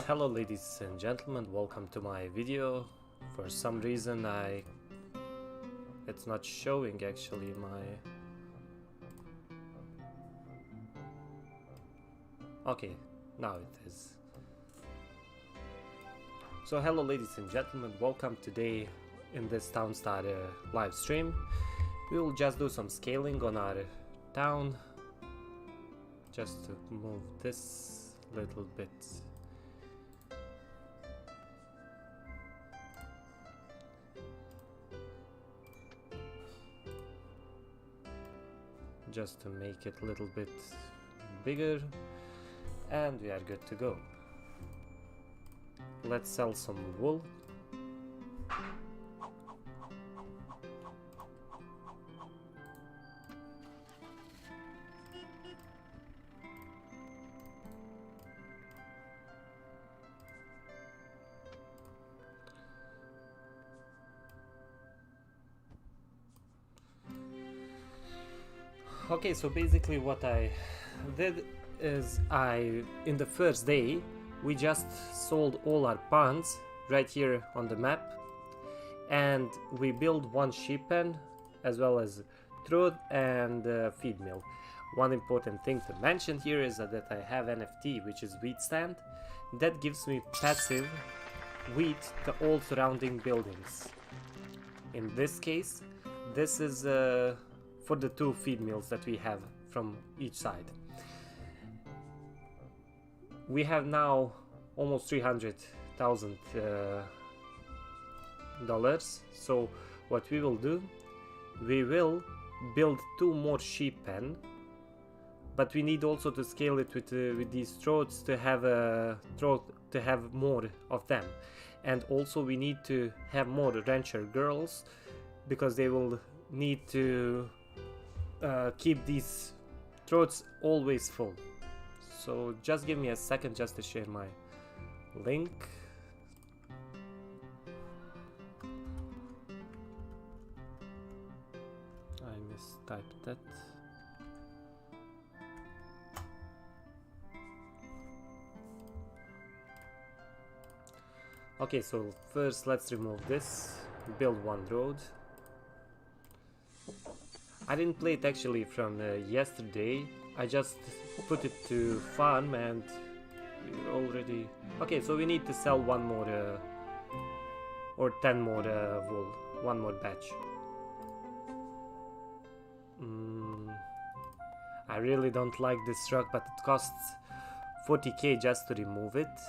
Hello ladies and gentlemen, welcome to my video. For some reason it's not showing actually Okay, now it is. So hello ladies and gentlemen, welcome today in this TownStar live stream. We will just do some scaling on our town, just to move this little bit. Just to make it a little bit bigger, and we are good to go. Let's sell some wool. Okay, so basically what I did is in the first day, we just sold all our ponds right here on the map, and we built one sheep pen as well as trough and feed mill. One important thing to mention here is that I have NFT, which is wheat stand, that gives me passive wheat to all surrounding buildings. In this case, this is for the two feed mills that we have from each side. We have now almost $300,000. So what we will do, we will build two more sheep pen, but we need also to scale it with these troughs to have more of them, and also we need to have more rancher girls because they will need to keep these troughs always full. So just give me a second just to share my link. I mistyped that. Okay, so first let's remove this, build one road. I didn't play it actually from yesterday, I just put it to farm and we're already... Okay, so we need to sell one more or 10 more wool, one more batch. I really don't like this truck, but it costs 40k just to remove it.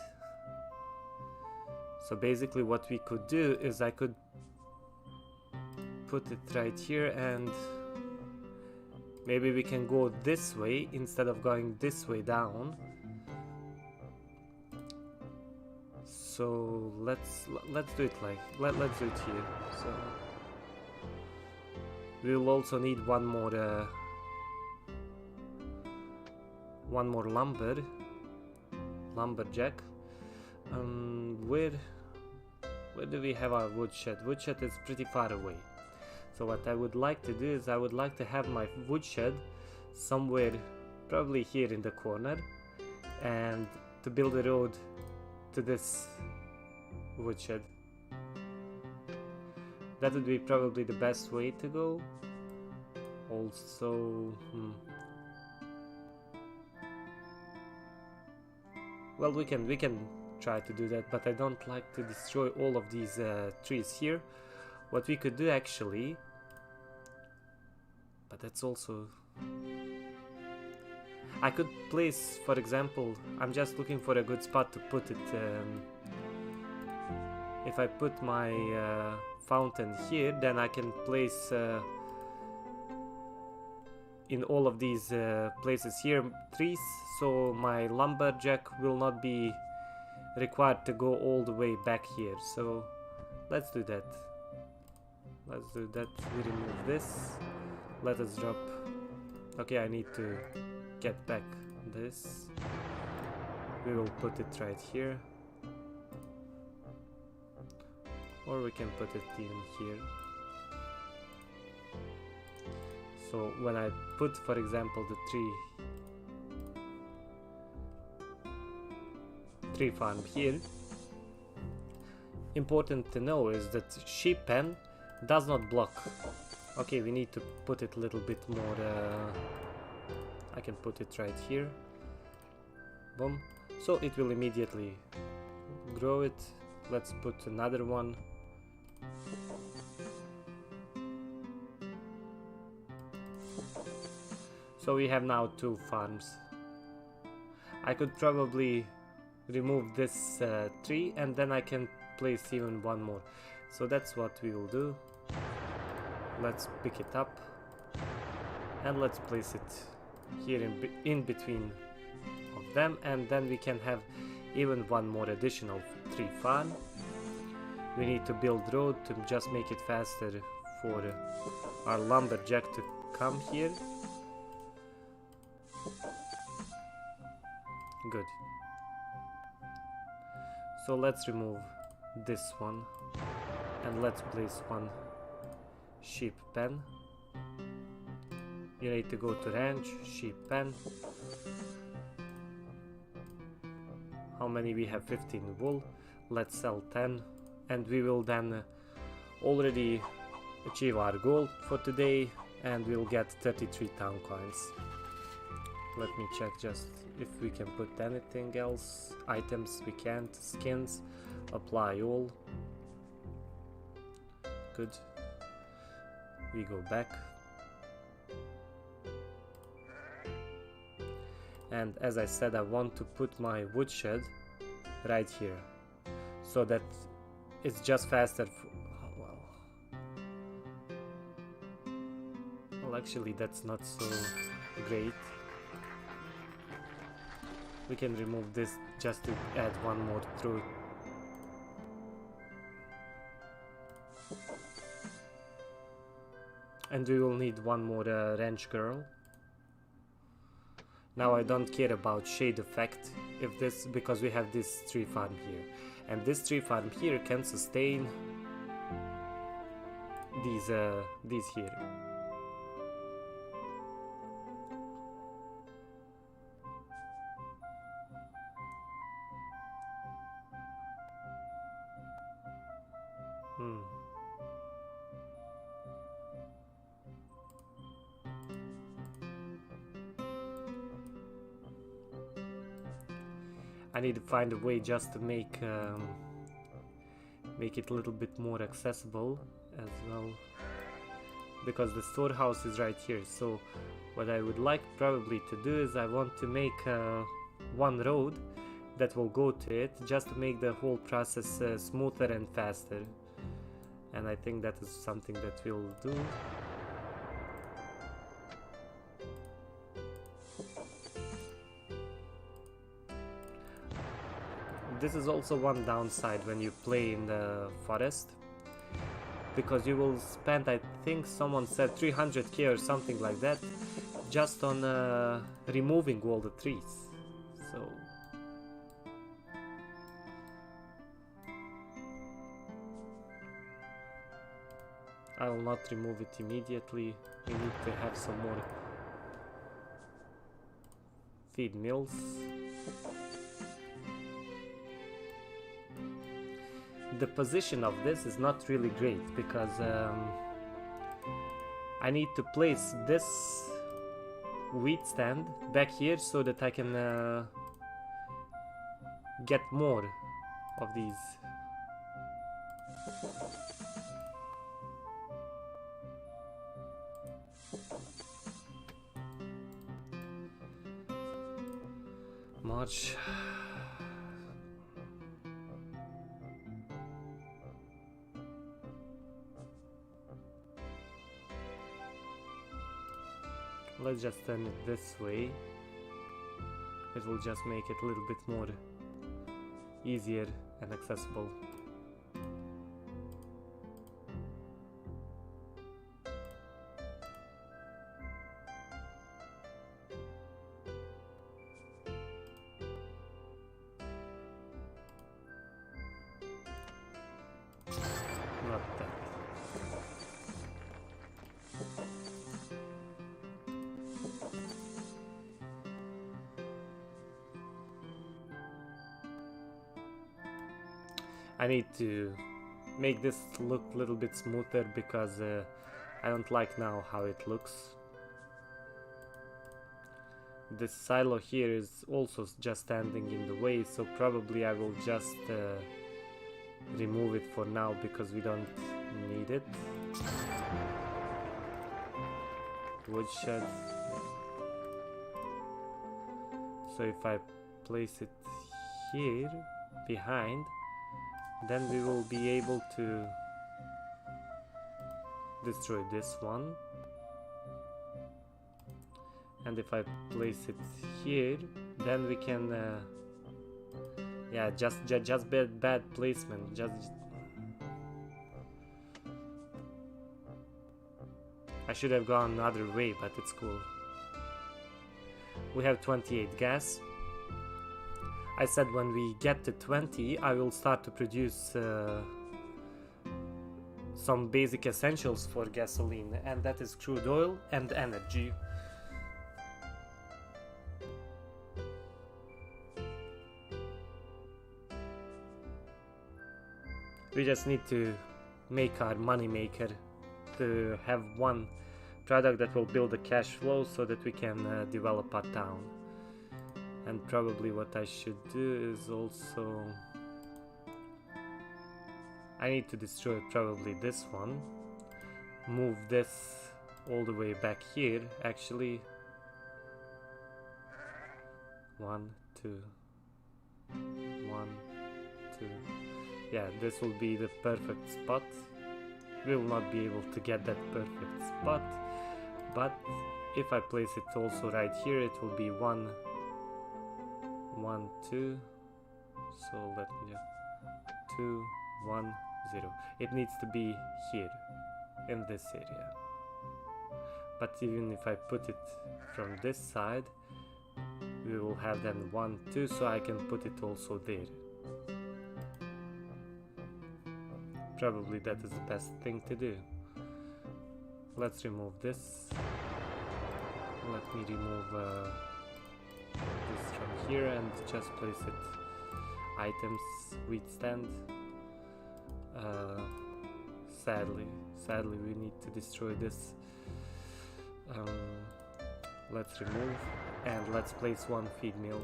So basically what we could do is I could put it right here, and maybe we can go this way instead of going this way down. So let's do it like let's do it here. So we will also need one more lumberjack. Where do we have our woodshed? Woodshed is pretty far away. So what I would like to do is I would like to have my woodshed somewhere probably here in the corner, and to build a road to this woodshed. That would be probably the best way to go. Also, well, we can try to do that, but I don't like to destroy all of these trees here. What we could do actually, but that's also... I could place, for example, I'm just looking for a good spot to put it. If I put my fountain here, then I can place in all of these places here trees, so my lumberjack will not be required to go all the way back here. So let's do that. Let's do that. We remove this. Let us drop. Okay, I need to get back this. We will put it right here. Or we can put it in here. So when I put, for example, the tree tree farm here. Important to know is that sheep pen does not block. Okay, we need to put it a little bit more. I can put it right here. Boom. So it will immediately grow it. Let's put another one. So we have now 2 farms. I could probably remove this tree and then I can place even one more. So that's what we will do. Let's pick it up and let's place it here in between of them, and then we can have even one more additional tree farm. We need to build road to just make it faster for our lumberjack to come here. Good. So let's remove this one and let's place one sheep pen. You need to go to ranch, sheep pen. How many we have? 15 wool. Let's sell 10 and we will then already achieve our goal for today and we'll get 33 town coins. Let me check just if we can put anything else. Items we can't. Skins. Apply all. Good. We go back. And as I said, I want to put my woodshed right here so that it's just faster. Well, actually that's not so great. We can remove this just to add one more through. And we will need one more ranch girl. Now I don't care about shade effect if this, because we have this tree farm here, and this tree farm here can sustain these here. I need to find a way just to make it a little bit more accessible as well, because the storehouse is right here. So what I would like probably to do is I want to make one road that will go to it, just to make the whole process smoother and faster, and I think that is something that we'll do. This is also one downside when you play in the forest, because you will spend, I think someone said 300k or something like that, just on removing all the trees. So I will not remove it immediately. We need to have some more feed mills. The position of this is not really great because I need to place this wheat stand back here so that I can get more of these. March. Let's just turn it this way. It will just make it a little bit more easier and accessible. Not that. I need to make this look a little bit smoother because I don't like now how it looks. This silo here is also just standing in the way, so probably I will just remove it for now because we don't need it. Woodshed. So if I place it here behind, then we will be able to destroy this one. And if I place it here, then we can yeah, just bad placement. I should have gone another way, but it's cool. We have 28 gas. I said when we get to 20, I will start to produce some basic essentials for gasoline, and that is crude oil and energy. We just need to make our money maker to have one product that will build a cash flow so that we can develop our town. And probably what I should do is also... I need to destroy probably this one. Move this all the way back here, actually. 1, 2. 1, 2. Yeah, this will be the perfect spot. We will not be able to get that perfect spot, but if I place it also right here, it will be 1, 1, 2. So let me just 2, 1, 0. It needs to be here in this area. But even if I put it from this side, we will have then 1, 2, so I can put it also there. Probably that is the best thing to do. Let's remove this. Let me remove this from here and just place it. Items, wheat stand. Sadly we need to destroy this. Let's remove and let's place one feed mill.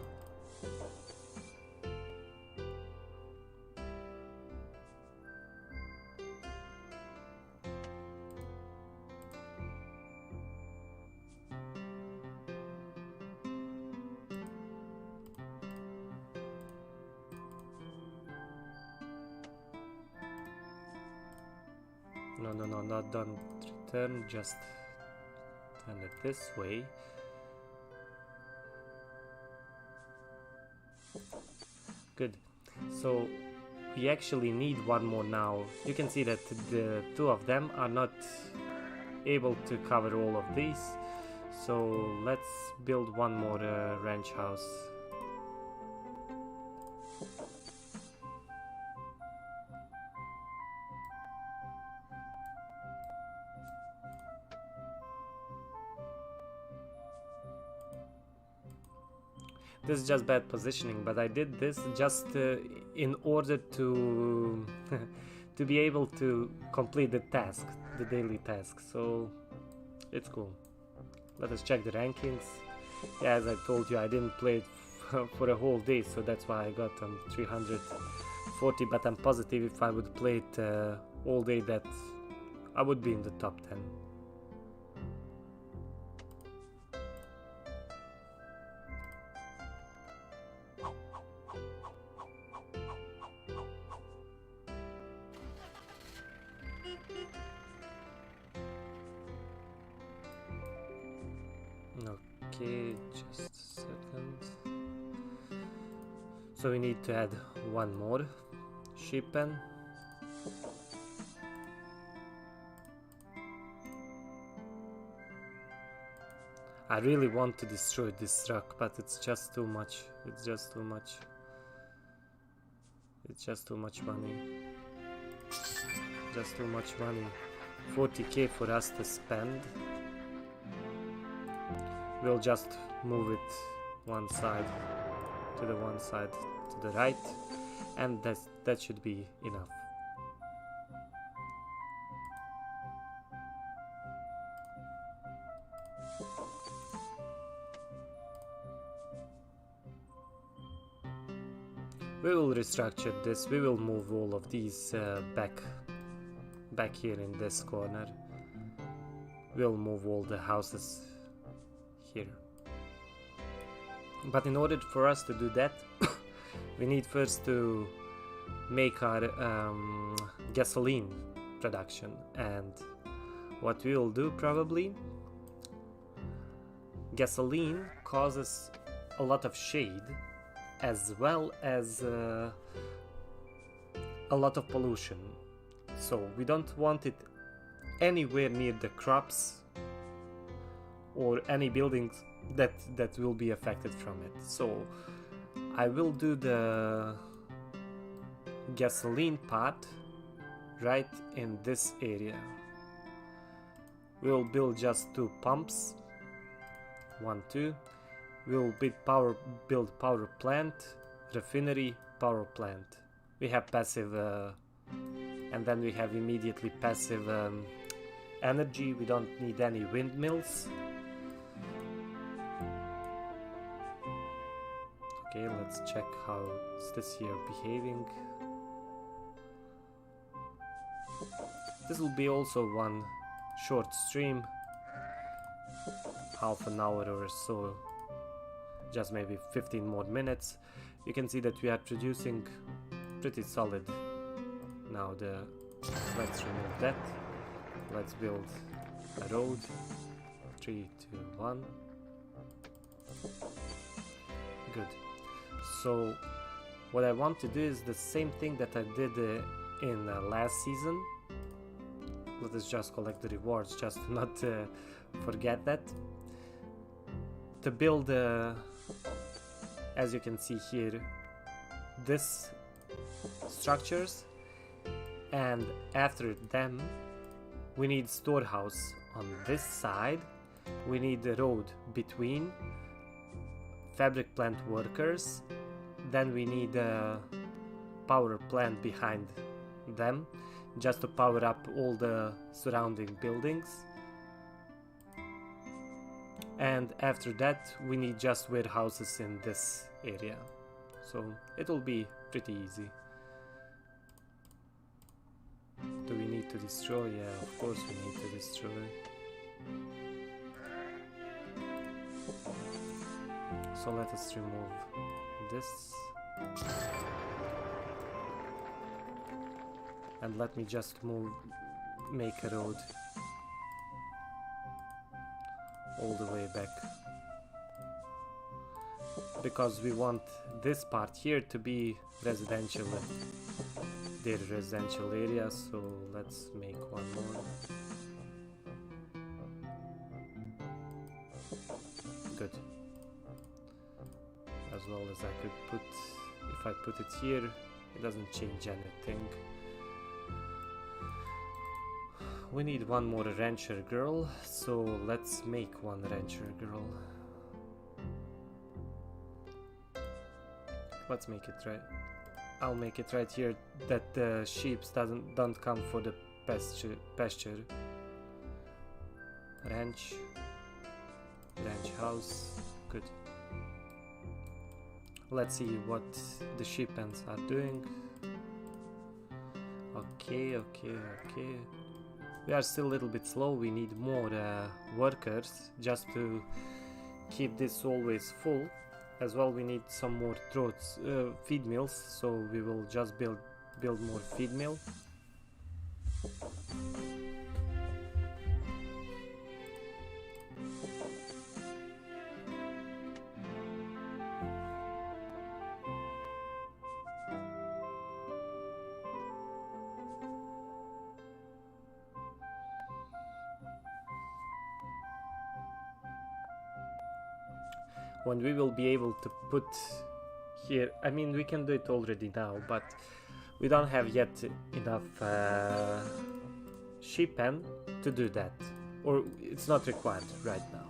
No, not don't return, just turn it this way. Good. So we actually need one more now. You can see that the two of them are not able to cover all of these. So let's build one more ranch house. This is just bad positioning, but I did this just in order to to be able to complete the task, the daily task, so it's cool. Let us check the rankings. Yeah, as I told you, I didn't play it for a whole day, so that's why I got 340, but I'm positive if I would play it all day that I would be in the top 10. Okay, just a second. So we need to add one more sheep pen. I really want to destroy this rock, but it's just too much. It's just too much. It's just too much money. Just too much money. 40k for us to spend. We'll just move it one side to the right, and that should be enough. We will restructure this. We will move all of these back here in this corner. We'll move all the houses here. But in order for us to do that, we need first to make our gasoline production. And what we will do probably, gasoline causes a lot of shade as well as a lot of pollution. So we don't want it anywhere near the crops or any buildings that will be affected from it. So I will do the gasoline part right in this area. We'll build just 2 pumps. 1, 2. We'll build power plant, refinery, power plant. We have passive and then we have immediately passive energy. We don't need any windmills. Okay, let's check how is this here behaving. This will be also one short stream, half an hour or so, just maybe 15 more minutes. You can see that we are producing pretty solid. Now let's remove that. Let's build a road. 3, 2, 1. Good. So what I want to do is the same thing that I did in last season. Let us just collect the rewards, just to not forget that. To build, as you can see here, this structures, and after them we need storehouse on this side. We need the road between fabric plant workers. Then we need a power plant behind them, just to power up all the surrounding buildings. And after that we need just warehouses in this area. So it will be pretty easy. Do we need to destroy? Yeah, of course we need to destroy. So let us remove this. And let me just make a road all the way back, because we want this part here to be residential, their residential area. So let's make one more. Good. As well as I could put, if I put it here, it doesn't change anything. We need one more rancher girl, so let's make one rancher girl. Let's make it right. I'll make it right here that the sheep don't come for the pasture. Ranch house. Good. Let's see what the sheep pens are doing. Okay. We are still a little bit slow. We need more workers just to keep this always full. As well, we need some more feed mills, so we will just build more feed mill. When we will be able to put here, I mean, we can do it already now, but we don't have yet enough sheep pen to do that, or it's not required right now.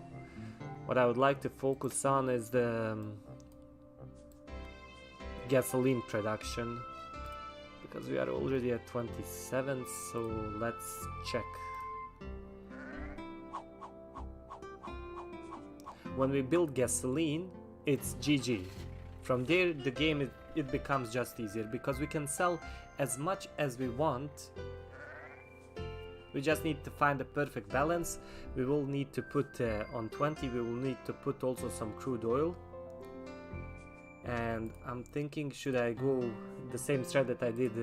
What I would like to focus on is the gasoline production, because we are already at 27, so let's check. When we build gasoline, it's GG. From there, the game it becomes just easier, because we can sell as much as we want. We just need to find the perfect balance. We will need to put on 20, we will need to put also some crude oil. And I'm thinking, should I go the same thread that I did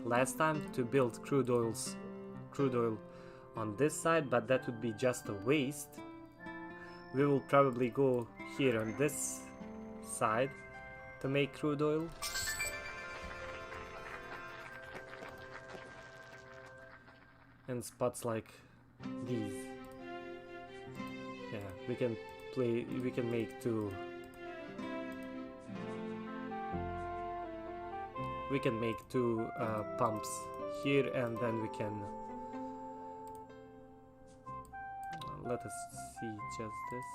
last time to build crude oil on this side, but that would be just a waste. We will probably go here on this side to make crude oil. And spots like these. Yeah, we can make two. We can make two pumps here, and then we can let us see just this.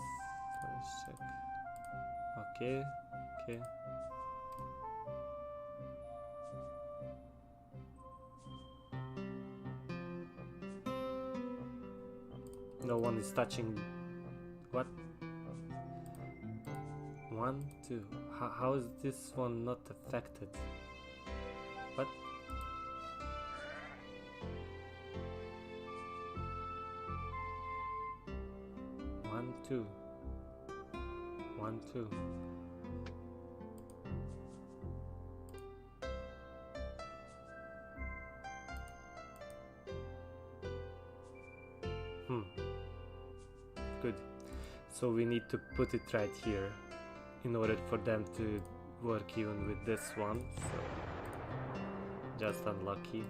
Let's check. Okay, okay. No one is touching. What? 1, 2. How is this one not affected? What? One, two. 1, 2. Good. So we need to put it right here in order for them to work even with this one. So just unlucky.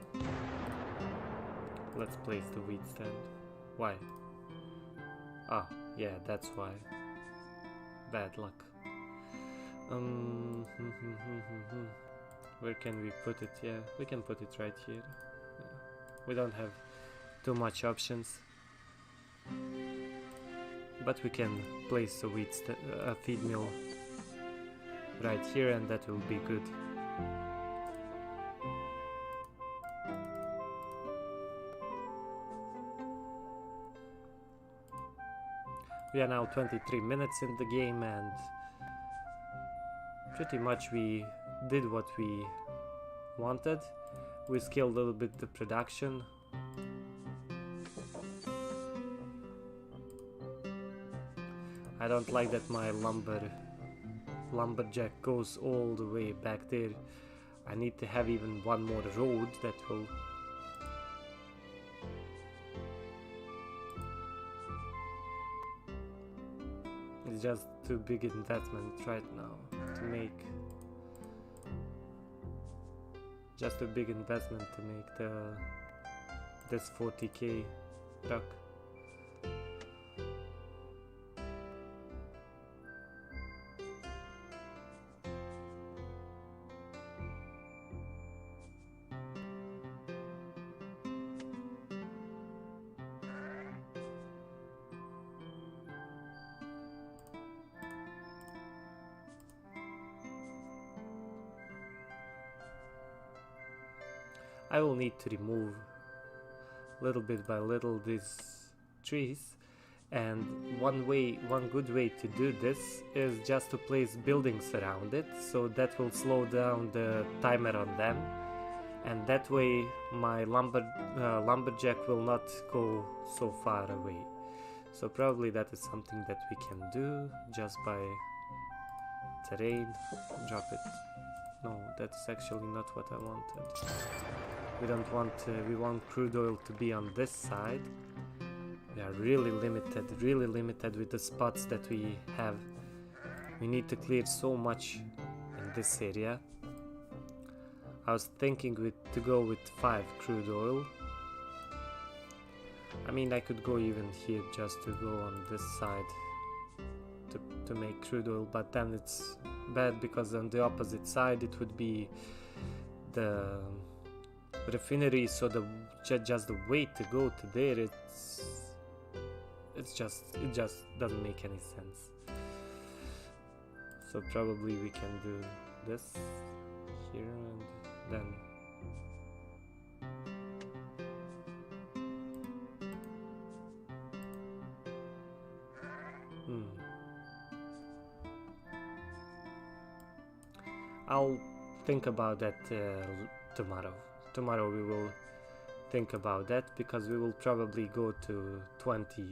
Let's place the wheat stand. Why? Ah, yeah, that's why. Bad luck. Where can we put it? Yeah, we can put it right here. Yeah. We don't have too much options, but we can place a feed mill right here, and that will be good. We are now 23 minutes in the game, and pretty much we did what we wanted. We scaled a little bit the production. I don't like that my lumberjack goes all the way back there. I need to have even one more road that will... It's just too big investment right now to make. Just a big investment to make this 40k truck. I will need to remove little bit by little these trees, and one good way to do this is just to place buildings around it, so that will slow down the timer on them, and that way my lumberjack will not go so far away. So probably that is something that we can do just by terrain. Drop it. No, that's actually not what I wanted. We don't want, we want crude oil to be on this side. We are really limited with the spots that we have. We need to clear so much in this area. I was thinking to go with 5 crude oil. I mean, I could go even here just to go on this side to make crude oil, but then it's bad because on the opposite side it would be the refinery, so just the way to go to there, it just doesn't make any sense. So probably we can do this here and then. I'll think about that tomorrow. Tomorrow we will think about that, because we will probably go to 20.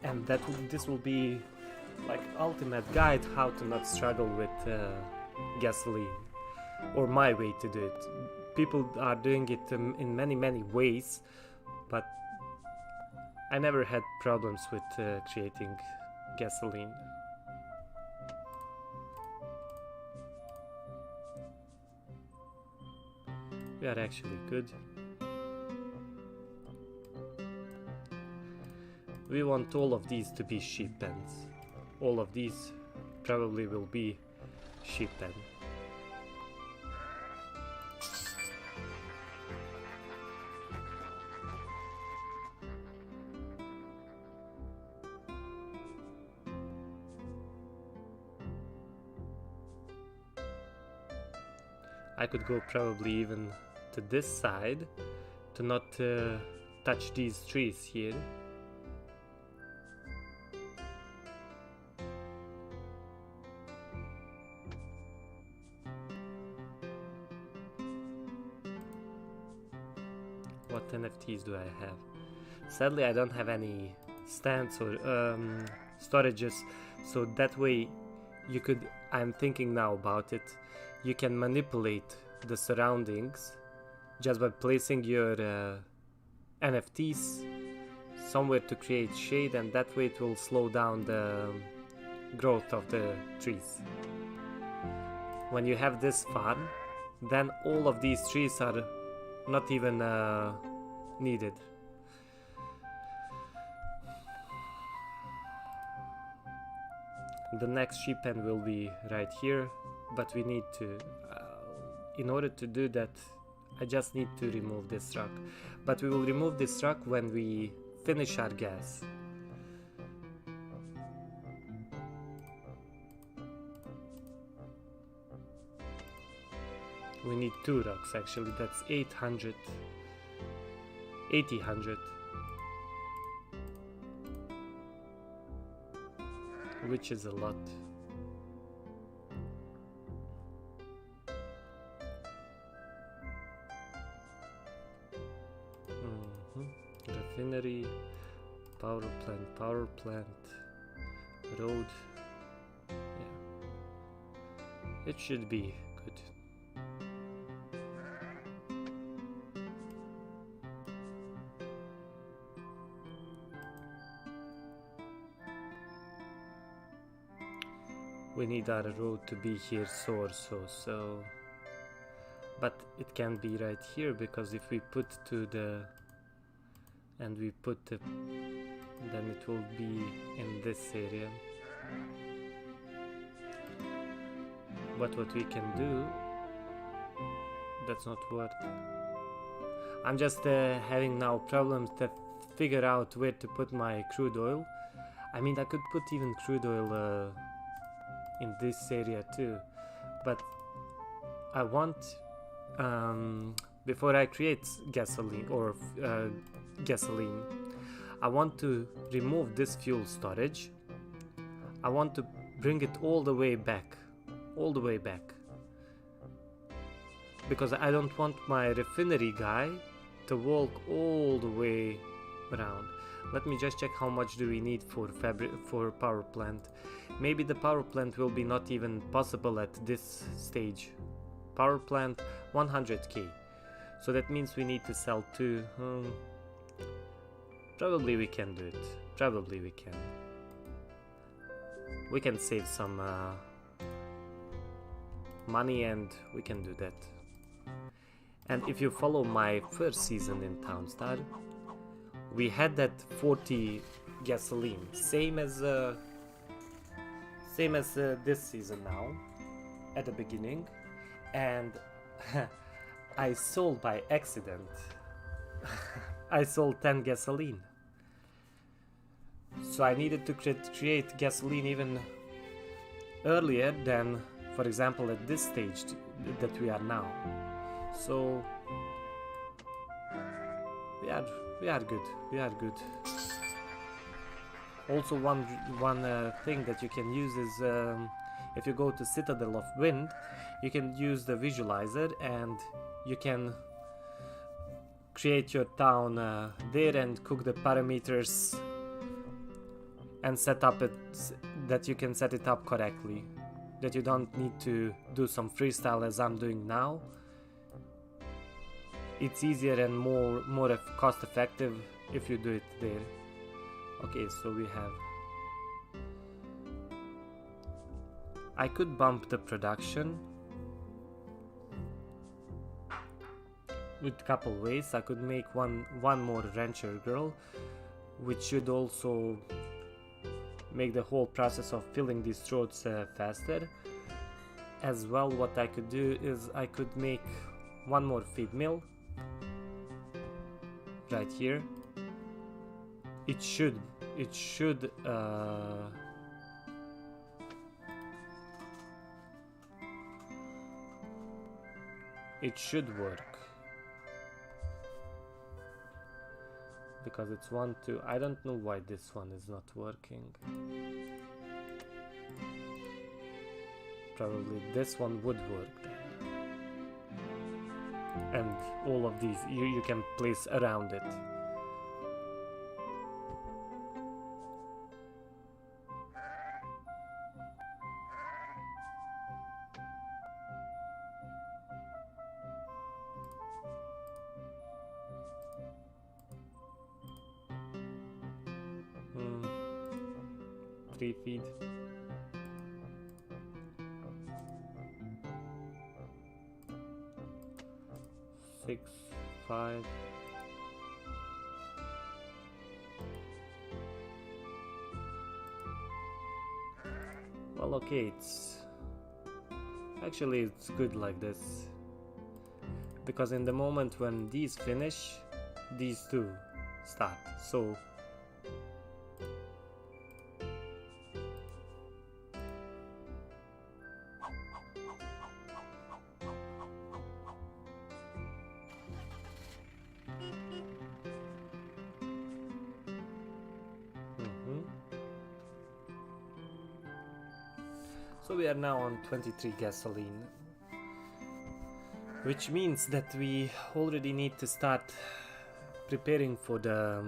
And this will be like ultimate guide how to not struggle with gasoline, or my way to do it. People are doing it in many ways, but I never had problems with creating gasoline. We are actually good. We want all of these to be sheep pens. All of these probably will be sheep pen. I could go probably even to this side to not touch these trees here. What NFTs do I have? Sadly, I don't have any stands or storages, so that way you could, I'm thinking now about it, you can manipulate the surroundings just by placing your NFTs somewhere to create shade, and that way it will slow down the growth of the trees. When you have this farm, then all of these trees are not even needed. The next sheep pen will be right here, but we need to, in order to do that, I just need to remove this rock. But we will remove this rock when we finish our gas. We need 2 rocks actually, that's 800. Which is a lot. Refinery, power plant, road. Yeah. It should be good. We need our road to be here so, but it can be right here, because if we put to the, and we put the, then it will be in this area. But what we can do, that's not what, I'm just having now problems to figure out where to put my crude oil. I mean, I could put even crude oil in this area too, but I want, before I create gasoline or gasoline, I want to remove this fuel storage. I want to bring it all the way back, because I don't want my refinery guy to walk all the way around. Let me just check how much do we need for power plant. Maybe the power plant will be not even possible at this stage. Power plant 100k. So that means we need to sell 2. Probably we can do it. Probably we can. We can save some money and we can do that. And if you follow my first season in Townstar, we had that 40 gasoline, same as this season now, at the beginning, and I sold by accident. I sold 10 gasoline. So I needed to create gasoline even earlier than, for example, at this stage that we are now. So we are good. We are good. Also, one thing that you can use is if you go to Citadel of Wind, you can use the visualizer and you can create your town there and cook the parameters and set up it that you can set it up correctly, that you don't need to do some freestyle as I'm doing now. It's easier and more cost effective if you do it there. Okay, so we have, I could bump the production with a couple ways. I could make one more rancher girl, which should also make the whole process of filling these throats faster. As well, what I could do is I could make one more feed mill right here. It should work, because it's 1, 2. I don't know why this one is not working. Probably this one would work then. And all of these you can place around it. Three feed. Six, 5. Well, okay, it's good like this, because in the moment when these finish, these two start. So So we are now on 23 gasoline, which means that we already need to start preparing for the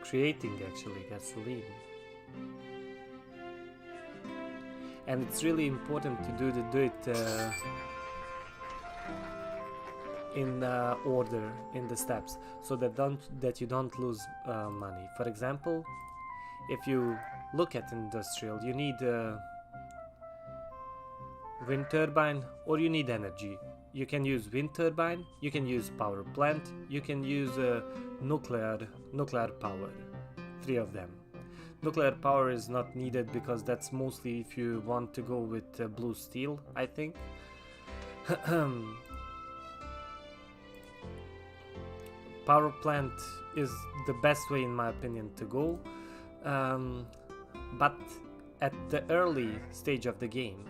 creating actually gasoline. And it's really important to do it in order in the steps, so that you don't lose money. For example, if you look at industrial, you need a wind turbine or you need energy. You can use wind turbine, you can use power plant, you can use nuclear power. 3 of them. Nuclear power is not needed because that's mostly if you want to go with blue steel, I think. Power plant is the best way in my opinion to go, but at the early stage of the game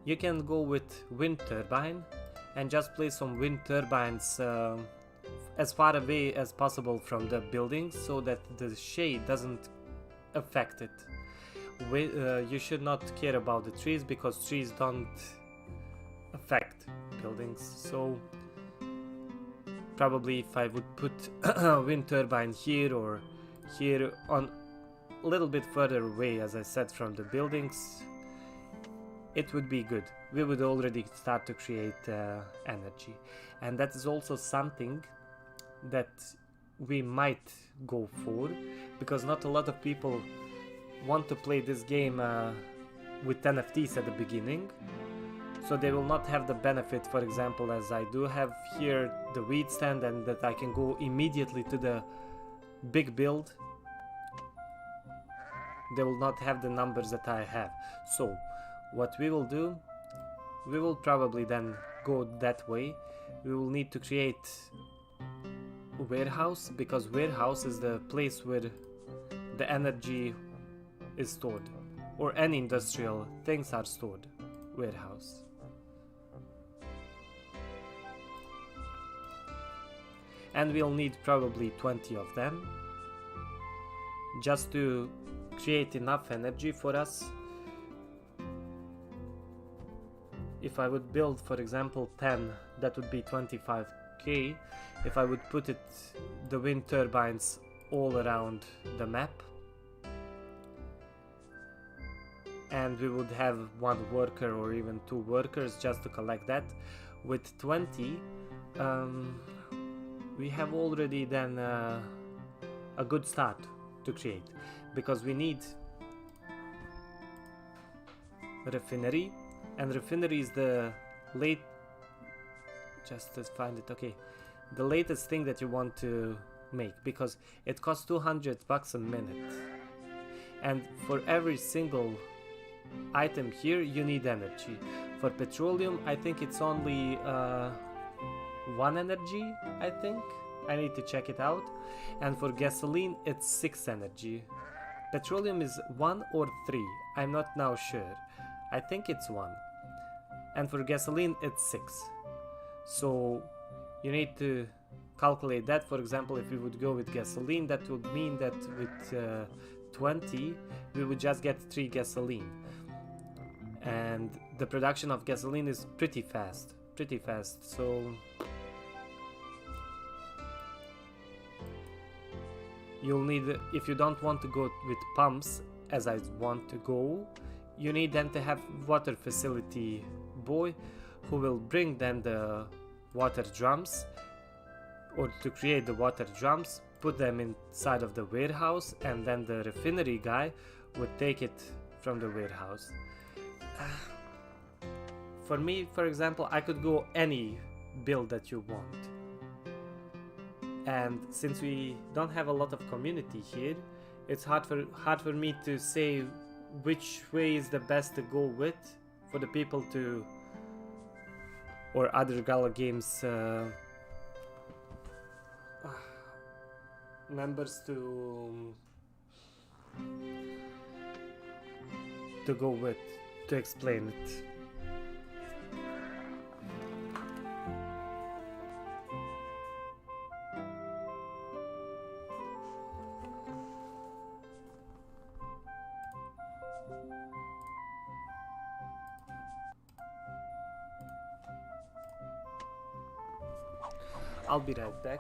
you can go with wind turbine and just place some wind turbines as far away as possible from the buildings so that the shade doesn't affect it. You should not care about the trees because trees don't affect buildings. So probably if I would put a wind turbine here or here on a little bit further away, as I said, from the buildings, it would be good. We would already start to create energy. And that is also something that we might go for, because not a lot of people want to play this game with NFTs at the beginning. So they will not have the benefit, for example, as I do have here the wheat stand, and that I can go immediately to the big build. They will not have the numbers that I have. So what we will do, we will probably then go that way. We will need to create warehouse, because warehouse is the place where the energy is stored, or any industrial things are stored. Warehouse. And we'll need probably 20 of them just to create enough energy for us. If I would build, for example, 10, that would be 25k. If I would put the wind turbines all around the map, and we would have one worker or even 2 workers just to collect that. With 20, we have already then a good start to create, because we need refinery, and refinery is the just to find it, okay, the latest thing that you want to make, because it costs 200 bucks a minute, and for every single item here you need energy. For petroleum I think it's only 1 energy, I think. I need to check it out. And for gasoline it's 6 energy. Petroleum is 1 or 3, I'm not now sure. I think it's 1. And for gasoline it's 6. So you need to calculate that. For example, if we would go with gasoline, that would mean that with 20 we would just get 3 gasoline. And the production of gasoline is pretty fast. So you'll need, if you don't want to go with pumps as I want to go, you need then to have water facility boy who will bring then the water drums, or to create the water drums, put them inside of the warehouse, and then the refinery guy would take it from the warehouse. For me, for example, I could go any build that you want. And since we don't have a lot of community here, it's hard for me to say which way is the best to go with for the people to, or other Gala Games members to go with, to explain it. I'll be right back.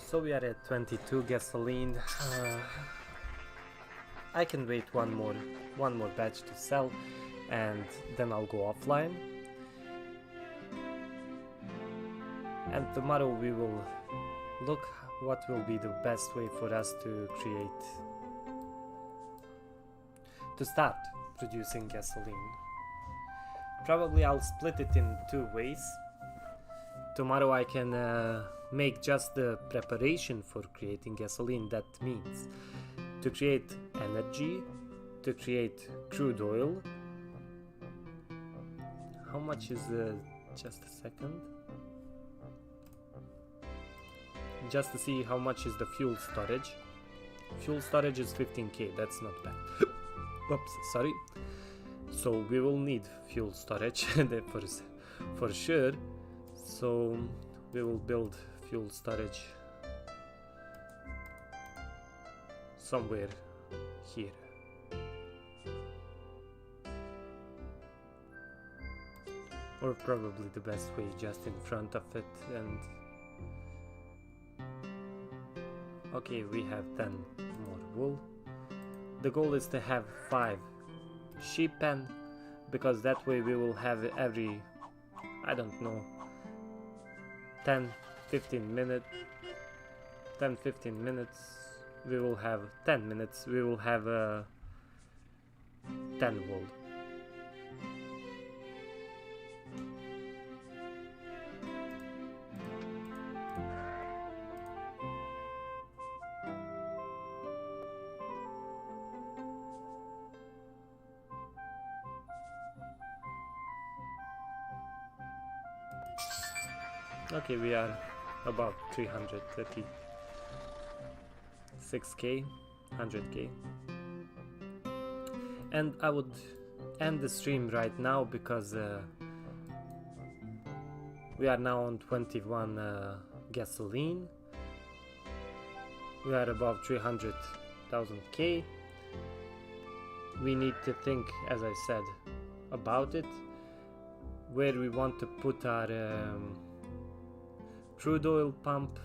So we are at 22 gasoline. I can wait one more batch to sell, and then I'll go offline. And tomorrow we will look what will be the best way for us to start producing gasoline. Probably I'll split it in 2 ways. Tomorrow I can make just the preparation for creating gasoline. That means to create energy, to create crude oil. How much is just a second, just to see how much is the fuel storage. Fuel storage is 15k, that's not bad. Oops, sorry. So we will need fuel storage for sure. So we will build fuel storage somewhere here. Or probably the best way just in front of it. And okay, we have 10 more wool. The goal is to have 5 sheep pen, because that way we will have every, I don't know, 10-15 minutes, we will have 10 minutes, we will have 10 wool. Okay, we are about 336k, 100k. And I would end the stream right now because we are now on 21 gasoline. We are above 300,000k. We need to think, as I said, about it, where we want to put our crude oil pump,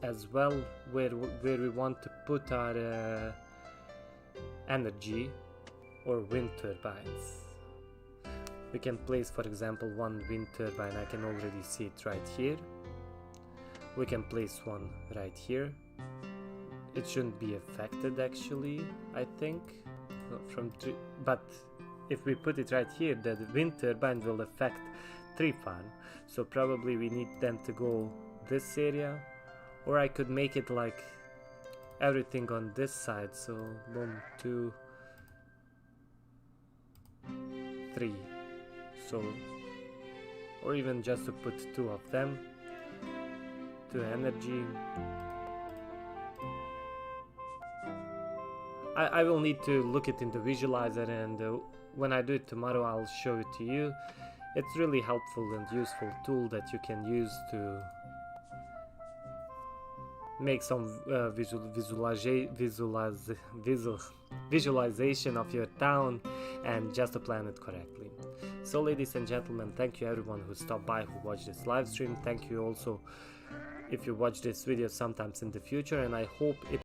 as well where we want to put our energy or wind turbines. We can place, for example, one wind turbine. I can already see it right here. We can place one right here. It shouldn't be affected, actually, I think, but if we put it right here, the wind turbine will affect 3 farm, so probably we need then to go this area, or I could make it like everything on this side, so 1, 2, 3, so, or even just to put 2 of them to energy. I will need to look it in the visualizer, and when I do it tomorrow I'll show it to you. It's really helpful and useful tool that you can use to make some visualization of your town and just to plan it correctly. So ladies and gentlemen, thank you everyone who stopped by, who watched this live stream. Thank you also if you watch this video sometimes in the future, and I hope it